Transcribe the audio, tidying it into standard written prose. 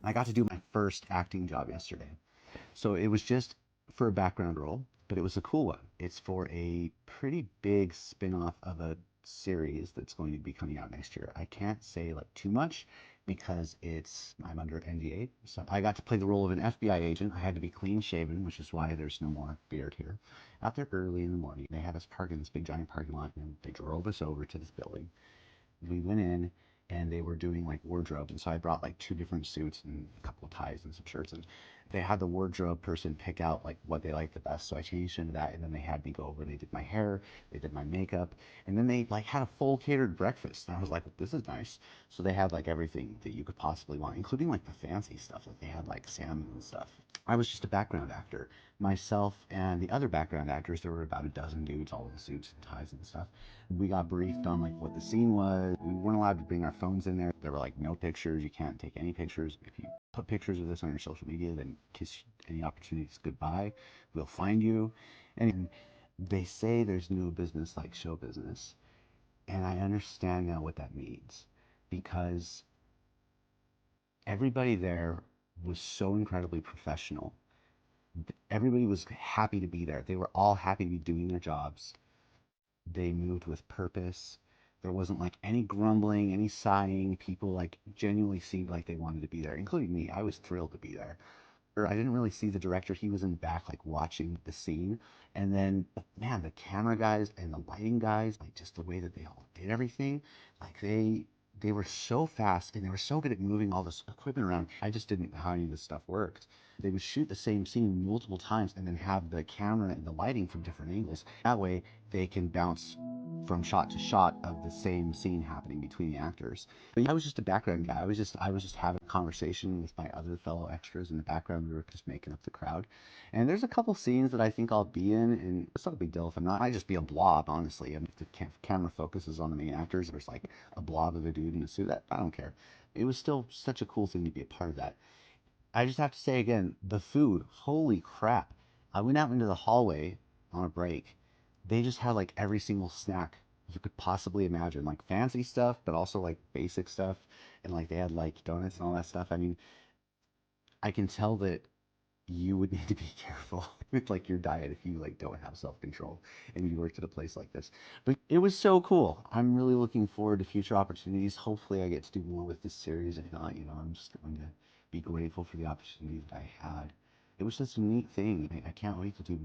I got to do my first acting job yesterday. So it was just for a background role, but it was a cool one. It's for a pretty big spin-off of a series that's going to be coming out next year. I can't say like too much because I'm under NDA. So I got to play the role of an FBI agent. I had to be clean shaven, which is why there's no more beard here. Out there early in the morning, they had us parked in this big giant parking lot, and they drove us over to this building. We went in and they were doing like wardrobe, and so I brought like two different suits and a couple of ties and some shirts, and they had the wardrobe person pick out like what they liked the best, so I changed into that, and then they had me go over, they did my hair, they did my makeup, and then they like had a full catered breakfast, and I was like, this is nice. So they had like everything that you could possibly want, including like the fancy stuff. Like they had like salmon and stuff. I was just a background actor. Myself and the other background actors, there were about a dozen dudes, all in suits and ties and stuff. We got briefed on like what the scene was. We weren't allowed to bring our phones in there. There were like no pictures. You can't take any pictures. If you put pictures of this on your social media, then kiss any opportunities goodbye. We'll find you. And they say there's no business like show business. And I understand now what that means because everybody there was so incredibly professional. Everybody was happy to be there. They were all happy to be doing their jobs. They moved with purpose. There wasn't like any grumbling, any sighing. People like genuinely seemed like they wanted to be there, including me. I was thrilled to be there. Or I didn't really see the director. He was in the back, like watching the scene. And then, man, the camera guys and the lighting guys, like just the way that they all did everything, like they were so fast and they were so good at moving all this equipment around. I just didn't know how any of this stuff worked. They would shoot the same scene multiple times and then have the camera and the lighting from different angles. That way they can bounce from shot to shot of the same scene happening between the actors. But yeah, I was just a background guy. I was just having a conversation with my other fellow extras in the background. We were just making up the crowd. And there's a couple scenes that I think I'll be in, and it's not a big deal if I'm not. I might just be a blob, honestly. And if the camera focuses on the main actors, there's like a blob of a dude in a suit. That I don't care. It was still such a cool thing to be a part of that. I just have to say again, the food, holy crap. I went out into the hallway on a break. They just had like every single snack you could possibly imagine, like fancy stuff, but also like basic stuff. And like they had like donuts and all that stuff. I mean, I can tell that you would need to be careful with like your diet if you like don't have self-control and you worked at a place like this. But it was so cool. I'm really looking forward to future opportunities. Hopefully I get to do more with this series. If not, I'm just going to be grateful for the opportunity that I had. It was just a neat thing. I can't wait to do